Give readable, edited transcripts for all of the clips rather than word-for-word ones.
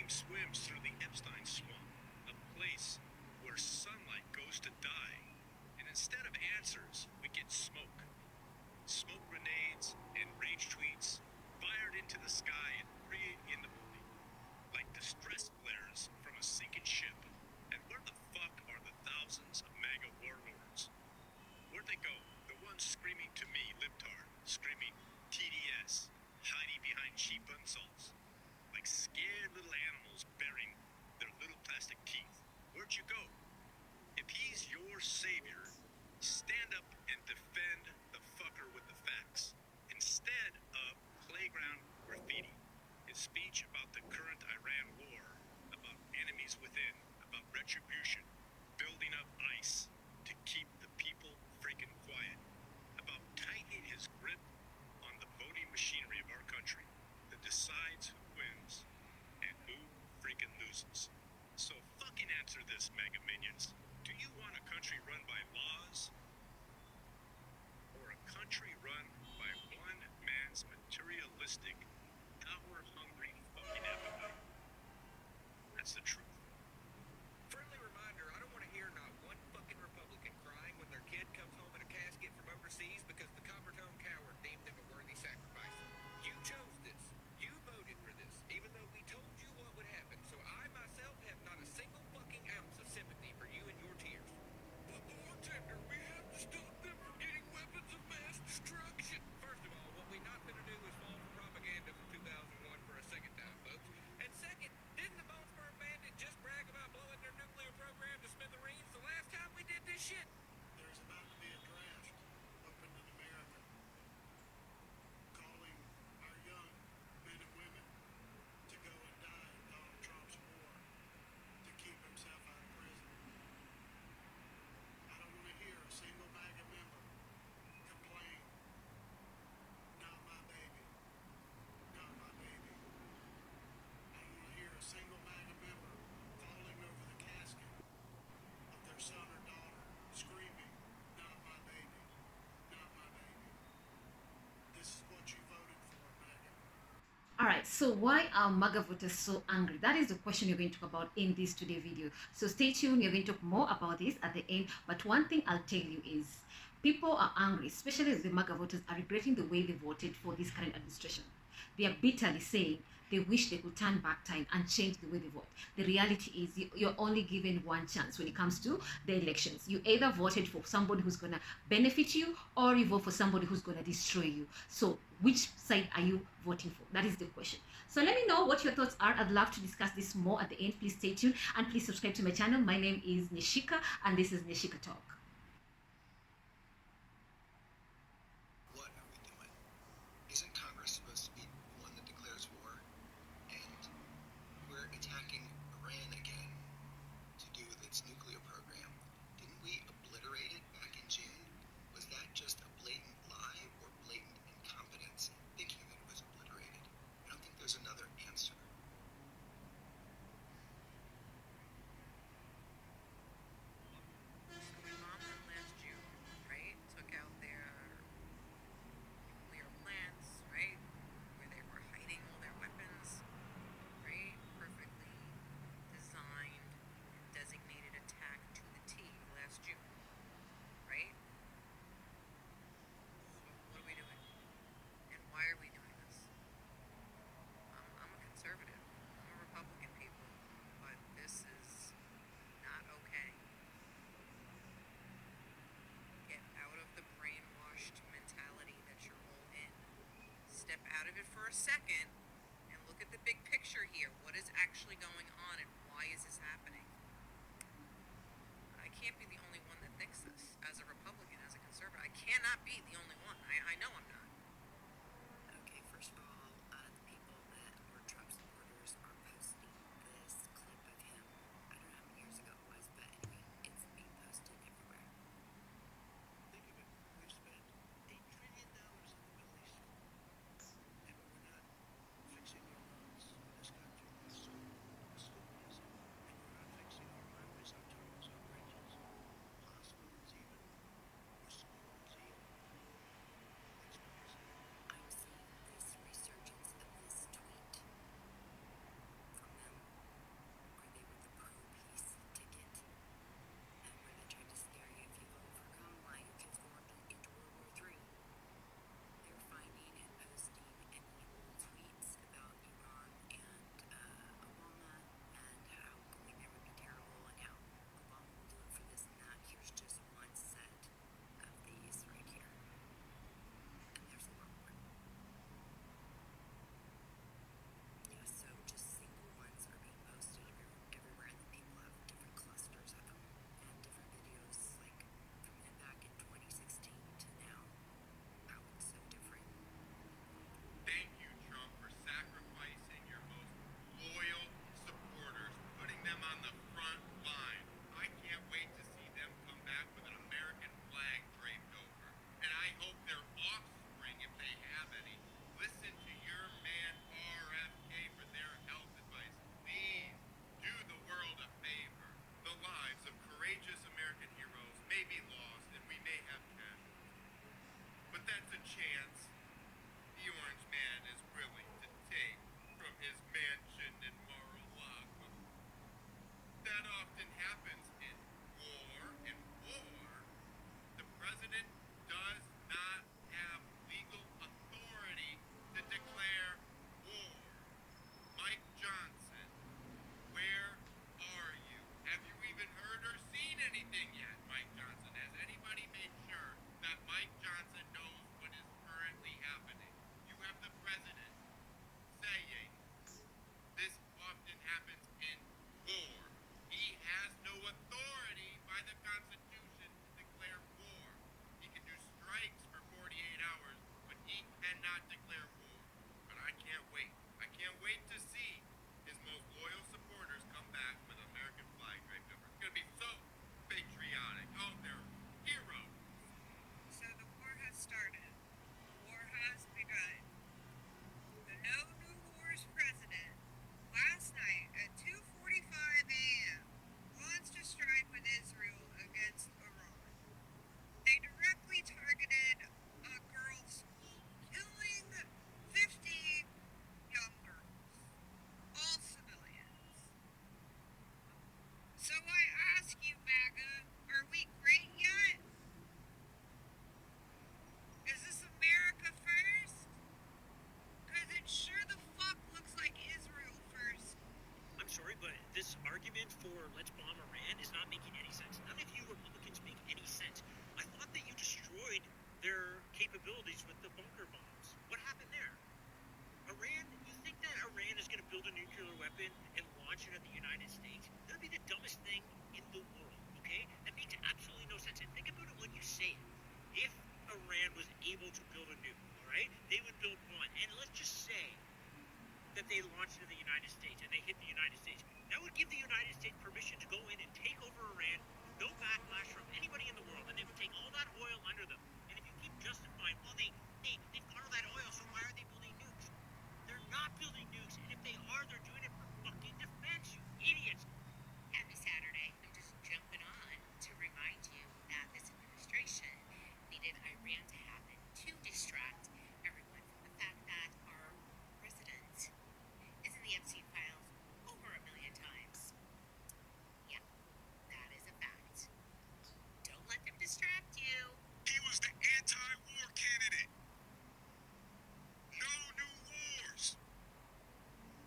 team swims through the Epstein swamp, a place where sunlight goes to die. And instead of answers, we get smoke. Smoke grenades and rage tweets fired into the sky and preemptively, like distress flares from a sinking ship. And where the fuck are the thousands of MAGA warlords? Where'd they go? The ones screaming to me, libtard, screaming TDS, hiding behind cheap insults, like scared little animals baring their little plastic teeth. Where'd you go? If he's your savior, stand up and defend the fucker with the facts, instead of playground graffiti. His speech about the current Iran war, about enemies within, about retribution, building up ICE to keep the people freaking quiet, about tightening his grip on the voting machinery of our country that decides who wins and who freaking loses. So fucking answer this, MAGA minions. Do you want a country run by laws, or a country run by one man's materialistic, power-hungry fucking appetite? That's the truth. Friendly reminder, I don't want to hear not one fucking Republican crying when their kid comes home in a casket from overseas because the copper-tone coward deemed them a worthy sacrifice. You chose this. You voted for this, even though we told you what would happen. So I myself have not a single fucking ounce of sympathy for you and your tears. But bartender, we have to stop them from getting weapons of mass destruction. First of all, what we not gonna do is fall for propaganda from 2001 for a second time, folks. And second, didn't the Bonesboro Bandit just brag about blowing their nuclear program to smithereens the last time we did this shit? There's about to be a draft open in America, calling our young men and women to go and die in Donald Trump's war to keep himself out of prison. I don't want to hear a single MAGA member complain, not my baby, not my baby. I don't want to hear a single MAGA member falling over the casket of their son or daughter, screaming, not my baby, not my baby. This is what you voted for, MAGA. All right, so why are MAGA voters so angry? That is the question you're going to talk about in this today video. So stay tuned, you're going to talk more about this at the end. But one thing I'll tell you is people are angry, especially the MAGA voters are regretting the way they voted for this current administration. They are bitterly saying they wish they could turn back time and change the way they vote. The reality is you're only given one chance when it comes to the elections. You either voted for somebody who's going to benefit you or you vote for somebody who's going to destroy you. So which side are you voting for? That is the question. So let me know what your thoughts are. I'd love to discuss this more at the end. Please stay tuned and please subscribe to my channel. My name is Nishika and this is Nishika Talk. What are we doing? Isn't Congress supposed to be the one that declares war? And we're attacking Iran again to do with its nuclear program. Didn't we obliterate it back in June? Was that just a blatant lie or blatant incompetence thinking that it was obliterated? I don't think there's another answer. So we bombed them last June, right? Took out their nuclear plants, right? Where they were hiding all their weapons, right? Perfectly designed, designated attack to the T last June, right? So what are we doing? And why are we doing this? I'm a conservative. I'm a Republican, people. But this is not okay. Get out of the brainwashed mentality that you're all in. Step out of it for a second and look at the big picture here. What is actually going on and why is this happening? I can't be the only one that thinks this. As a Republican, as a conservative, I cannot be the only one. I know I'm not. Okay, first of all, the people that were Trump supporters are posting this clip of him. I don't know how many years ago it was, but anyway, it's being posted everywhere. Think of it. We've spent $8 trillion in the Middle East, and we're not that they launched into the United States and they hit the United States, that would give the United States permission to go in and take over Iran, no backlash from anybody in the world, and they would take all that oil under them. And if you keep justifying, well, they've got all that oil, so why are they building nukes? They're not building nukes, and if they are, they're doing it for fucking defense, you idiots. Happy Saturday. I'm just jumping on to remind you that this administration needed Iran to happen to distract everyone from the fact that our president is in the Epstein files over 1,000,000 times. Yeah, that is a fact. Don't let them distract you. He was the anti-war candidate. No new wars.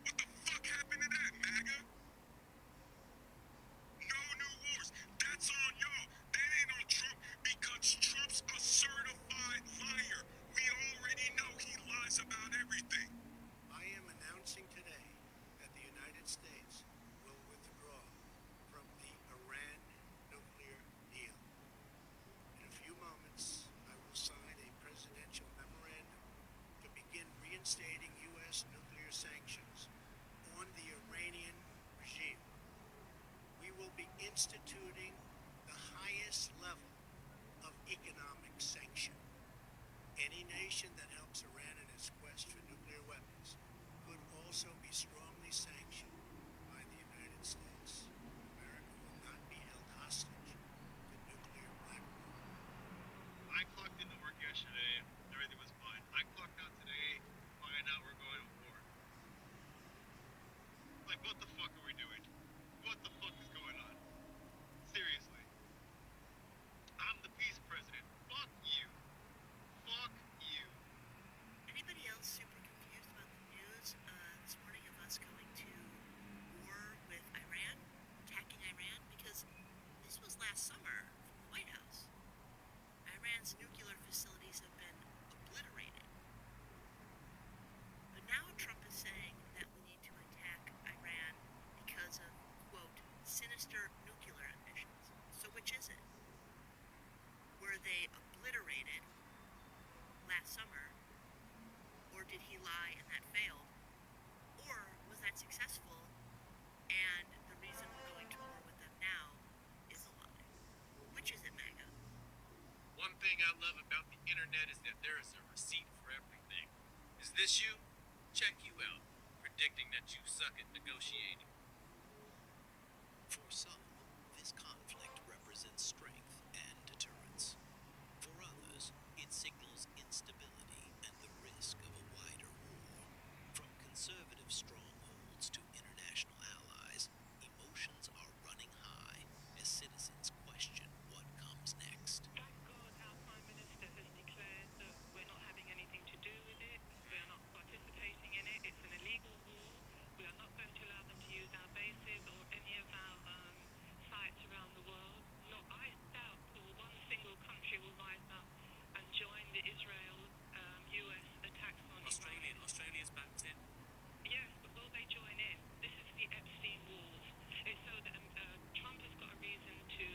What the fuck happened to that, MAGA? No new wars. That's on y'all. That ain't on Trump because Trump's a certified liar. We already know he lies about everything. I am announcing today that the United States will withdraw from the Iran nuclear deal. In a few moments, I will sign a presidential memorandum to begin reinstating U.S. nuclear sanctions on the Iranian regime. We will be instituting the highest level of economic sanction. Any nation that helps Iran in its quest for nuclear weapons could also be strongly sanctioned by the United States. America will not be held hostage to nuclear blackmail. I clocked into work yesterday. Everything was fine. I clocked out today. Find out we're going to war. Like, what the fuck are we doing? What the fuck is going on? Seriously. I'm the peace president. Fuck you. Fuck you. Anybody else super confused about the news this morning of us going to war with Iran, attacking Iran? Because this was last summer from the White House. Iran's nuclear facilities have been obliterated. But now Trump is saying that we need to attack Iran because of, quote, sinister nuclear ambitions. So which is it? Were they obliterated last summer, or did he lie and that failed? Or was that successful and the reason we're going to war with them now is a lie? Which is it, MAGA? One thing I love about the internet is that there is a receipt for everything. Is this you? Check you out. Predicting that you suck at negotiating. For some, this conflict represents strength and deterrence. For others, it signals instability and the risk of a wider war. From conservative strongholds to international allies, emotions are running high as citizens question what comes next. Thank God our Prime Minister has declared that we're not having anything to do with it, we are not participating in it, it's an illegal war, we are not going to allow them to use our bases or any of our sites around the world. No, I doubt one single country will rise up and join the Israel-US attacks on Iran. Australia's backed in. Yes, but will they join in? This is the Epstein wars. It's so that Trump has got a reason to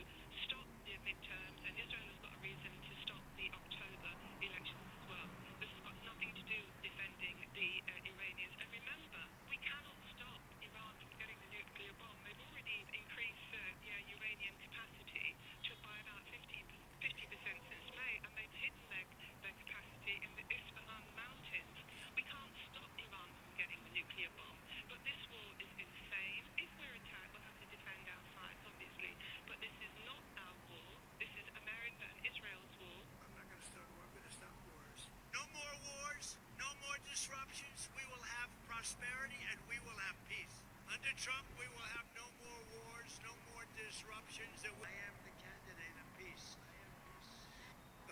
stop the midterms, and Israel has got a reason to stop the October elections as well. This has got nothing to do with defending the Iranians. And remember, we cannot stop Iran from getting the nuclear bomb. They've already increased their uranium capacity to by about 50% since May, and they've hidden their capacity in the Isfahan mountains. We can't stop Iran from getting the nuclear bomb. But this war is insane. If we're attacked, we'll have to defend our sides, obviously. But this is not our war. This is America and Israel's war. I'm not going to start war. I'm going to stop wars. No more wars. No more disruptions. We will have prosperity and we will have peace. Under Trump, we will have no more wars, no more disruptions. I am the candidate of peace. I am peace.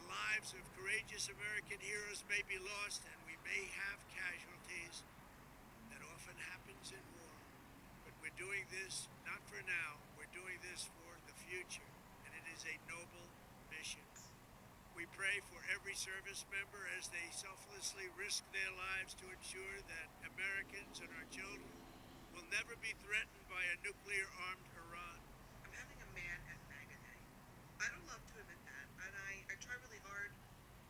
The lives of courageous American heroes may be lost and we may have casualties. That often happens in war. But we're doing this not for now. We're doing this for the future. And it is a noble mission. We pray for every service member as they selflessly risk their lives to ensure that Americans and our children will never be threatened by a nuclear-armed Iran. I'm having a man at MAGA day. I don't love to admit that, and I try really hard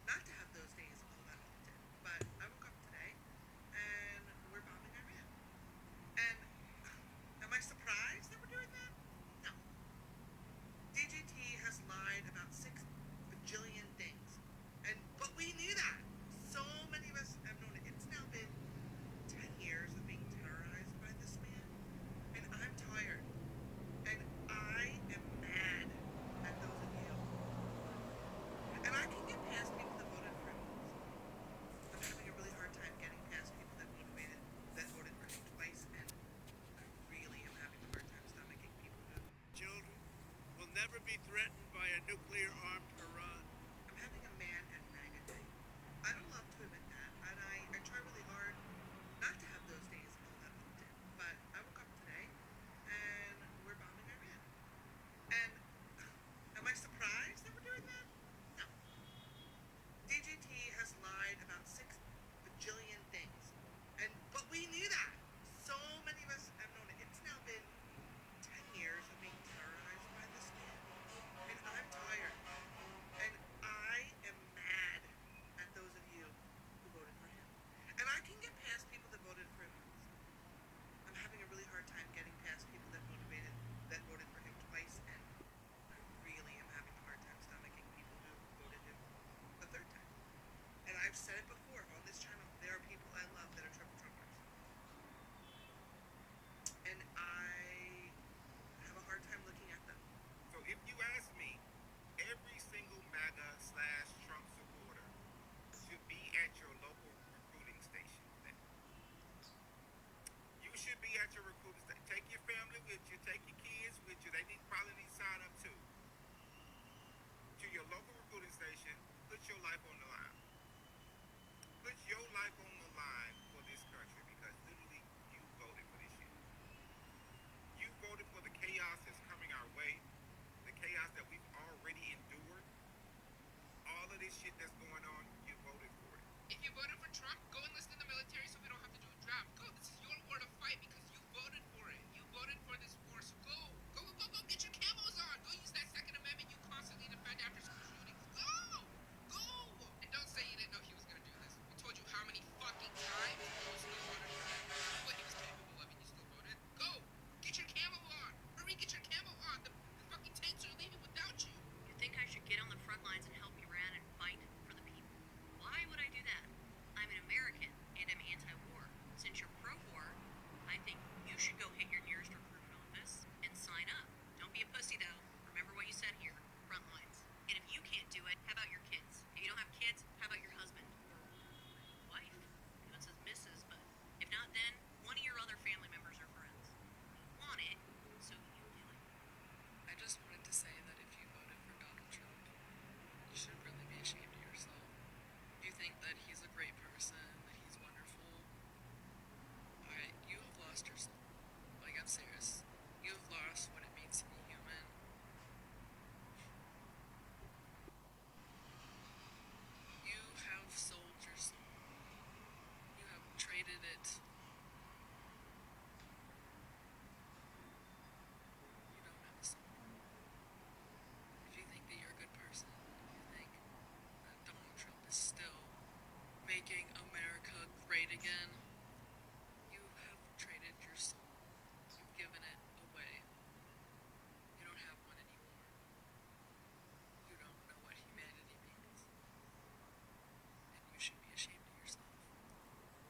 not to have those days all that often. But I woke up today, and we're bombing Iran. life on the line for this country because literally you voted for this shit. You voted for the chaos that's coming our way, the chaos that we've already endured. All of this shit that's going on, you voted for it. If you voted for Trump, go enlist in the military so we don't have to do a draft. Go, this is your war to fight because you voted for it. You voted for this war, so go. Go, go, go, go, get your camos on. Go use that Second Amendment you constantly defend after school shootings. Go! Go! And don't say you didn't know he was gonna do this. We told you how many fucking times you still voted for him. You knew what he was capable of and you still voted. Go! Get your camo on! Hurry, get your camo on! The fucking tanks are leaving without you. You think I should get on the front lines and help Iran and fight for the people? Why would I do that? I'm an American and I'm anti-war. Since you're pro-war, I think you should go hit your nearest recruitment office and sign up. Don't be a pussy though. Remember what you said here, front lines. And if you can't do it, how about your kids? If you don't have kids, how about your husband? Or wife? You know, it says Mrs., but if not then, one of your other family members or friends. You want it, so you do it. I just wanted to say that if you voted for Donald Trump, you should really be ashamed of yourself. You think that he's a great person, that he's wonderful. You have lost yourself. Like, I'm serious. You have lost what it means to be human. You have sold your soul. You have traded it. You don't have a soul. If you think that you're a good person, you think that Donald Trump is still making America great again, you have traded your soul. You've given it away. You don't have one anymore. You don't know what humanity means. And you should be ashamed of yourself.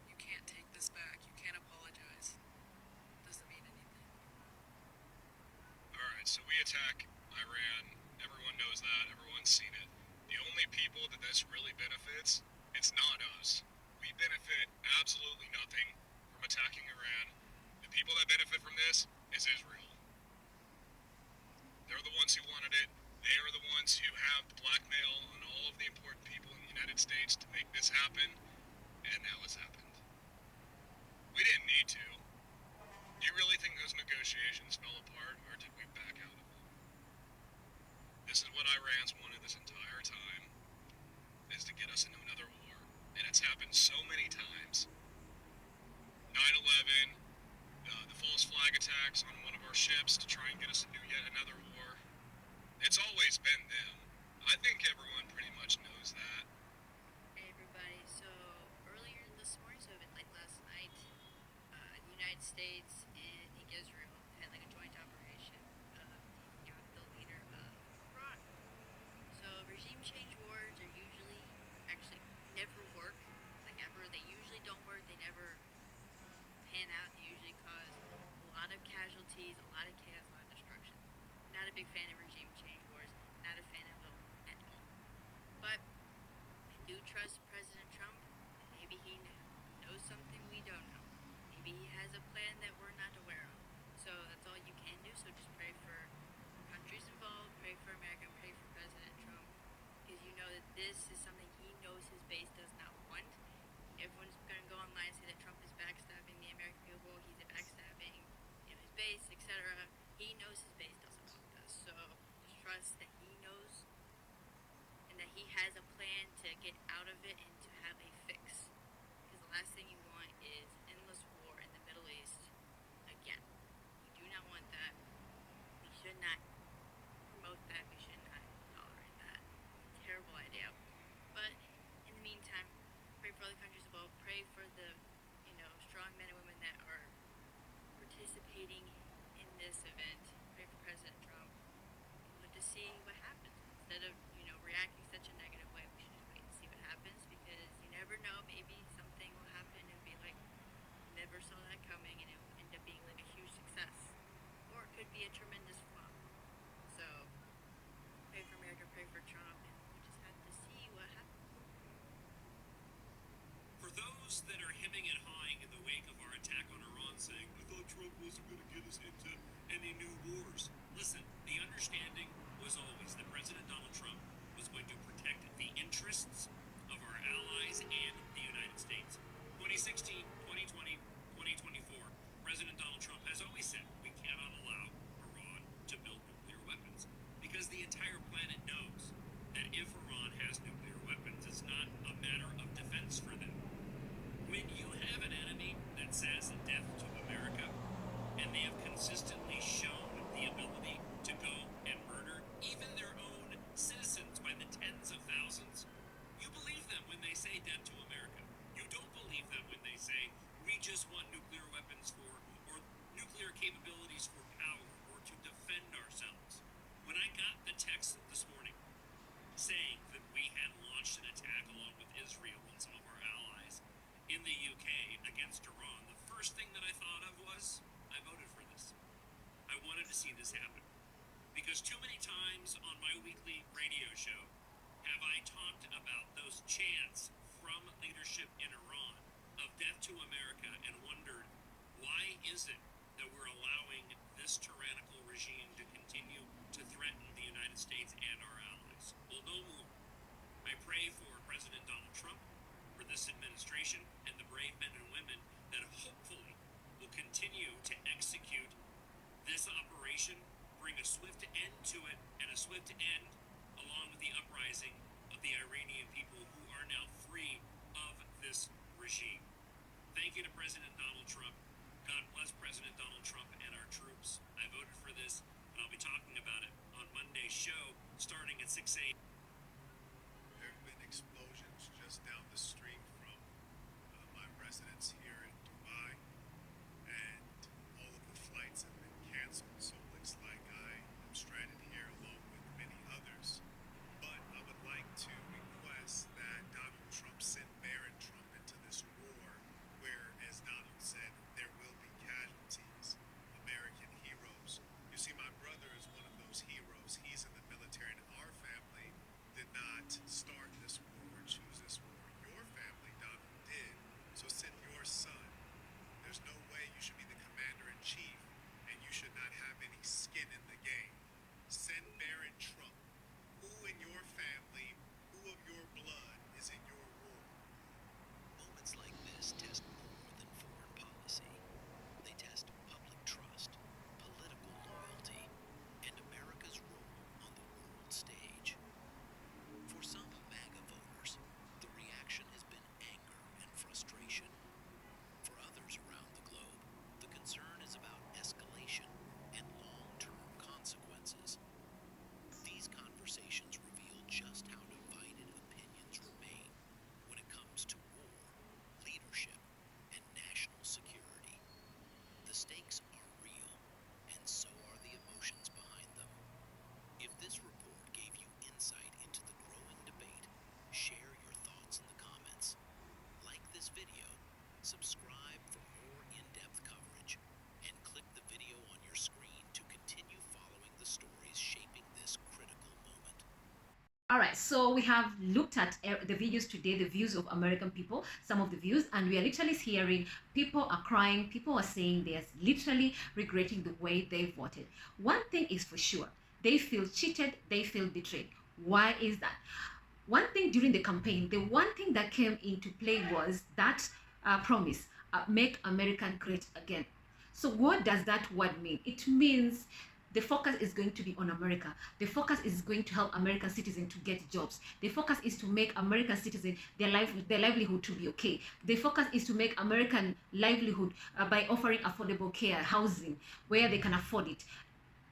You can't take this back. You can't apologize. It doesn't mean anything. Alright, so we attack Iran. Everyone knows that. Everyone's seen it. The only people that this really benefits, it's not us. We benefit absolutely nothing from attacking Iran. The people that benefit from this is Israel. They're the ones who wanted it. They are the ones who have the blackmail on all of the important people in the United States to make this happen. And now it's happened. We didn't need to. Do you really think those negotiations fell apart, or did we back out of them? This is what Iran's wanted this entire time, is to get us into another war. And it's happened so many times. 9/11, the false flag attacks on one of our ships to try and get us into yet another war. It's always been them. I think everyone pretty much knows that. Hey everybody, so earlier this morning, so like last night, the United States and I think Israel had like a joint operation the leader of Iran. So regime change wars are usually actually never work, like ever. They usually don't work. They never pan out. They usually cause a lot of casualties, a lot of chaos, a lot of destruction. Not a big fan of regime change wars. Not a fan of them at all. But I do trust President Trump. Maybe he knows something we don't know. Maybe he has a plan that we're not aware of. So that's all you can do. So just pray for countries involved, pray for America, pray for President Trump. Because you know that this is something he knows his base does not want. Everyone's going to go online and say that Trump is backstabbing the American people, he's backstabbing his base, etc. He knows his base doesn't want this. So just trust that he knows and that he has a plan to get out of it and to have a fix. Because the last thing you want is endless war in the Middle East again. We do not want that. We should not promote that. We should not tolerate that. Terrible idea. But in the meantime, pray for other countries involved. Pray for the, strong men and women that are participating in this event. Pray for President Trump. But to see what happens instead of, reacting such a negative way. We should just wait and see what happens because you never know. Maybe something will happen and be like, never saw that coming, and it will end up being like a huge success, or it could be a tremendous flop. So pray for America, pray for Trump, and we just have to see what happens. For those that are hemming and hawing in the wake of our attack on Iran, saying, I thought Trump wasn't going to get us into any new wars. Listen, the understanding was always that President Donald Trump was going to protect the interests of our allies and the United States. States. 2016, 2020, 2024, President Donald Trump has always said we cannot allow Iran to build nuclear weapons because the entire planet knows that if Iran has nuclear weapons, it's not a matter of defense for them. When you have an enemy that says death to America, and they have consistently shown the ability to go and murder even their own citizens by the tens of thousands, you believe them when they say death to America. You don't believe them when they say we just want nuclear weapons for, or nuclear capabilities for power, or to defend ourselves. When I got the text this morning saying that we had launched an attack along with Israel and some of our allies in the UK against Iran, the first thing that I thought of was I voted for this. I wanted to see this happen because too many times on my weekly radio show have I talked about those chants from leadership in Iran of death to America and wondered, why is it that we're allowing this tyrannical regime to continue to threaten the United States and our allies? Well, no more. I pray for President Donald Trump, for this administration, and the brave men and women that hopefully will continue to execute this operation, bring a swift end to it, and a swift end along with the uprising of the Iranian people who are now free of this regime. Thank you to President Donald Trump. God bless President Donald Trump and our troops. I voted for this, and I'll be talking about it on Monday's show starting at 6 a.m. There have been explosions just down the street from my residence here in Dubai, and all of the flights have been canceled, so it looks like I am stranded here along with many others. But I would like to request that Donald Trump send Barron Trump into this war where, as Donald said, there will be casualties, American heroes. You see, my brother is one of those heroes. He's in the military, and our family did not start this war or choose this war. Your family, Donald, did. So send your son. There's no way you should be the commander-in-chief, and you should not have any skin in the game. Send Barron Trump. Who in your family, who of your blood is in your war? Moments like this test more than foreign policy. They test public trust, political loyalty, and America's role on the world stage. For some MAGA voters, the reaction has been anger and frustration. For others around the globe, the concern is about escalation and long-term consequences. These conversations reveal just how divided opinions remain when it comes to war, leadership, and national security. The stakes are real, and so are the emotions behind them. If this report gave you insight into the growing debate, share your thoughts in the comments. Like this video, subscribe for more in-depth coverage, and click the video on your screen to continue following the stories shaping this critical moment. All right, so we have looked at the videos today, the views of American people, some of the views, and we are literally hearing people are crying, people are saying they're literally regretting the way they voted. One thing is for sure, they feel cheated, they feel betrayed. Why is that? One thing during the campaign, the one thing that came into play was that promise, make America great again. So what does that word mean? It means the focus is going to be on America. The focus is going to help American citizens to get jobs. The focus is to make American citizens, their livelihood to be okay. The focus is to make American livelihood by offering affordable care, housing, where they can afford it.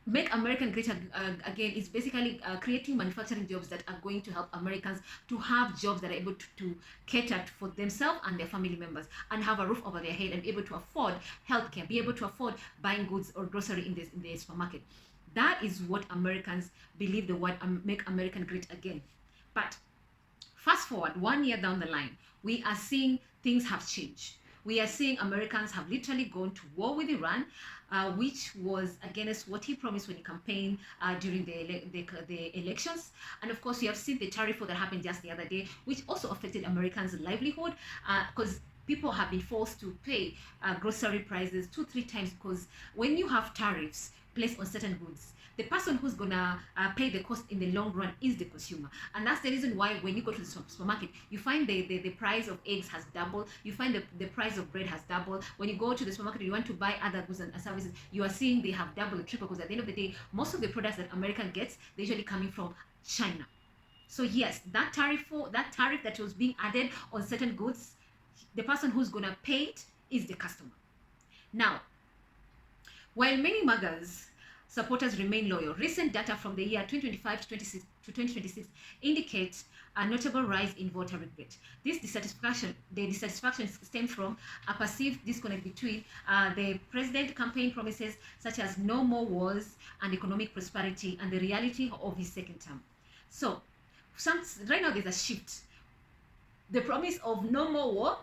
Make American great again is basically creating manufacturing jobs that are going to help Americans to have jobs that are able to cater for themselves and their family members and have a roof over their head and be able to afford healthcare, be able to afford buying goods or grocery in the supermarket. That is what Americans believe the word make American great again. But fast forward 1 year down the line, we are seeing things have changed. We are seeing Americans have literally gone to war with Iran, which was against what he promised when he campaigned during the elections. And of course, we have seen the tariff war that happened just the other day, which also affected Americans' livelihood because people have been forced to pay grocery prices 2-3 times, because when you have tariffs placed on certain goods, the person who's gonna pay the cost in the long run is the consumer. And that's the reason why when you go to the supermarket, you find the price of eggs has doubled, you find the price of bread has doubled. When you go to the supermarket, you want to buy other goods and services, you are seeing they have doubled, triple, because at the end of the day, most of the products that America gets, they're usually coming from China. So yes, that tariff that was being added on certain goods, the person who's gonna pay it is the customer. Now, while many MAGAs supporters remain loyal, recent data from the year 2025 to 2026 indicates a notable rise in voter regret. The dissatisfaction stems from a perceived disconnect between the president's campaign promises, such as no more wars and economic prosperity, and the reality of his second term. So, right now there's a shift. The promise of no more war,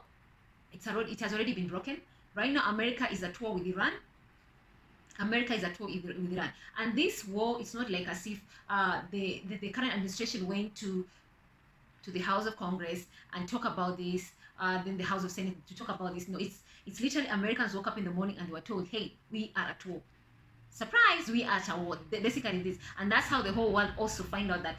it has already been broken. Right now, America is at war with Iran. America is at war with Iran, and this war, it's not like as if the current administration went to the House of Congress and talk about this, then the House of Senate to talk about this. No, it's literally Americans woke up in the morning and they were told, hey, we are at war. Surprise, we are at war. Basically this, and that's how the whole world also find out that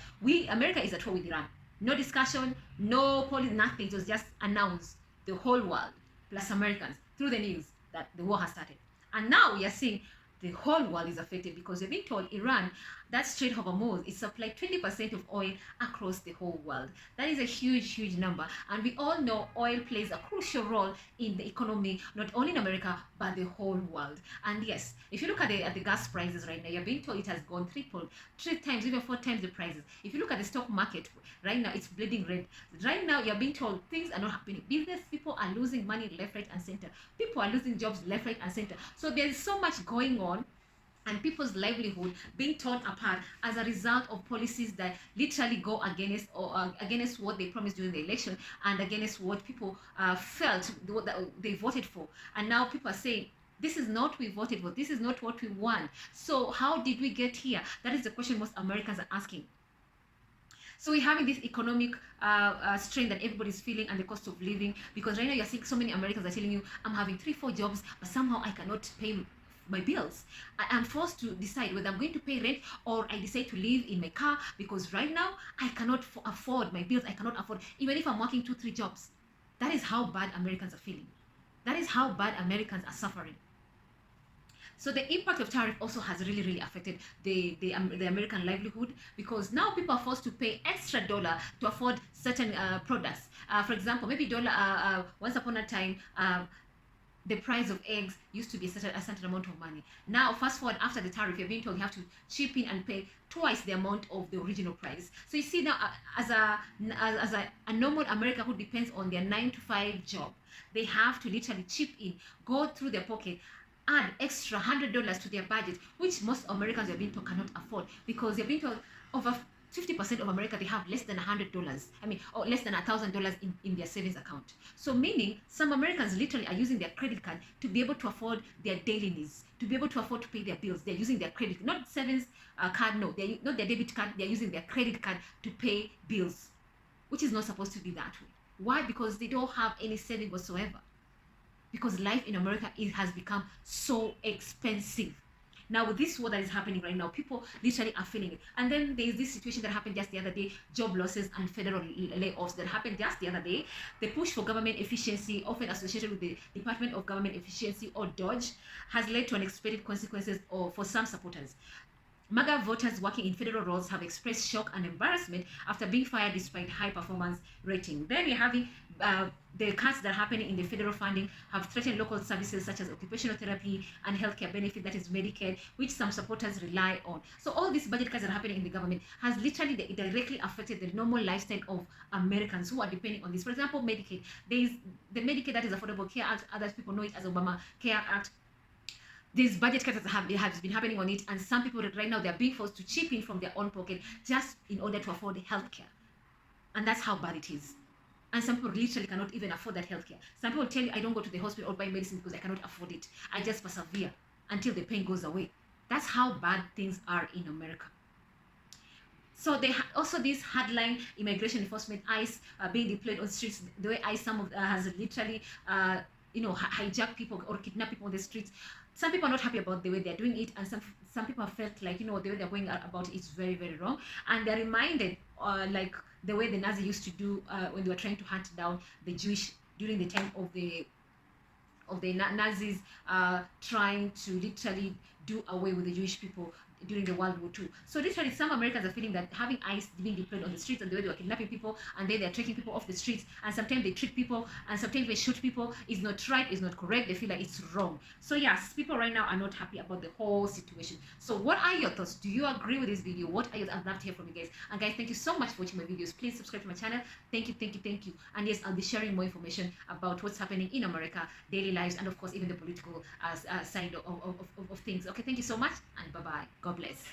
America is at war with Iran. No discussion, no policy, nothing. It was just announced, the whole world plus Americans through the news, that the war has started. And now we are seeing the whole world is affected, because we've been told Iran, that Strait of Hormuz, is supplied 20% of oil across the whole world. That is a huge number, and we all know oil plays a crucial role in the economy, not only in America but the whole world. And yes, if you look at the gas prices right now, you're being told it has gone 3 times, even 4 times the prices. If you look at the stock market right now, it's bleeding red. Right now, you're being told things are not happening. Business people are losing money left, right, and center. People are losing jobs left, right, and center. So there's so much going on, and people's livelihood being torn apart as a result of policies that literally go against against what they promised during the election, and against what people felt that they voted for. And now people are saying, this is not what we voted for, this is not what we want. So how did we get here? That is the question most Americans are asking. So we're having this economic strain that everybody's feeling, and the cost of living, because right now you're seeing so many Americans are telling you, I'm having 3-4 jobs, but somehow I cannot pay my bills. I am forced to decide whether I'm going to pay rent, or I decide to live in my car, because right now I cannot afford my bills. I cannot afford, even if I'm working 2-3 jobs. That is how bad Americans are feeling. That is how bad Americans are suffering. So the impact of tariff also has really affected the American livelihood, because now people are forced to pay extra dollar to afford certain products. For example, maybe once upon a time, the price of eggs used to be a certain amount of money. Now, fast forward after the tariff, you're being told you have to chip in and pay twice the amount of the original price. So you see now, as a normal American who depends on their 9-to-5 job, they have to literally chip in, go through their pocket, add extra $100 to their budget, which most Americans are being told cannot afford, because they're being told over 50% of America, they have less than $100. Or less than $1,000 in their savings account. So meaning some Americans literally are using their credit card to be able to afford their daily needs, to be able to afford to pay their bills. They're using their credit, not savings card, no, they're not their debit card. They're using their credit card to pay bills, which is not supposed to be that way. Why? Because they don't have any saving whatsoever. Because life in America, it has become so expensive. Now, with this war that is happening right now, people literally are feeling it. And then there's this situation that happened just the other day, job losses and federal layoffs that happened just the other day. The push for government efficiency, often associated with the Department of Government Efficiency, or DOGE, has led to unexpected consequences for some supporters. MAGA voters working in federal roles have expressed shock and embarrassment after being fired despite high performance rating. Then we're having the cuts that are happening in the federal funding have threatened local services such as occupational therapy and healthcare benefit, that is Medicaid, which some supporters rely on. So all these budget cuts that are happening in the government has literally directly affected the normal lifestyle of Americans who are depending on this. For example, Medicaid. There is the Medicaid, that is Affordable Care Act. Other people know it as Obama Care Act. These budget cuts have been happening on it, and some people right now, they're being forced to chip in from their own pocket just in order to afford healthcare. And that's how bad it is. And some people literally cannot even afford that healthcare. Some people tell you, I don't go to the hospital or buy medicine because I cannot afford it. I just persevere until the pain goes away. That's how bad things are in America. So they also this hardline immigration enforcement, ICE, being deployed on streets. The way ICE has literally hijacked people or kidnapped people on the streets. Some people are not happy about the way they're doing it, and some people have felt like the way they're going about it is very, very wrong. And they're reminded like the way the Nazi used to do when they were trying to hunt down the Jewish during the time of the Nazis, trying to literally do away with the Jewish people during the World War II. So literally, some Americans are feeling that having ICE being deployed on the streets and the way they were kidnapping people and then they're taking people off the streets, and sometimes they treat people and sometimes they shoot people, is not right, is not correct. They feel like it's wrong. So yes, people right now are not happy about the whole situation. So what are your thoughts? Do you agree with this video? What are your I'd love to hear from you guys. And guys, thank you so much for watching my videos. Please subscribe to my channel. Thank you, thank you, thank you. And yes, I'll be sharing more information about what's happening in America, daily lives, and of course even the political side of things. Okay, thank you so much, and bye bye. God bless.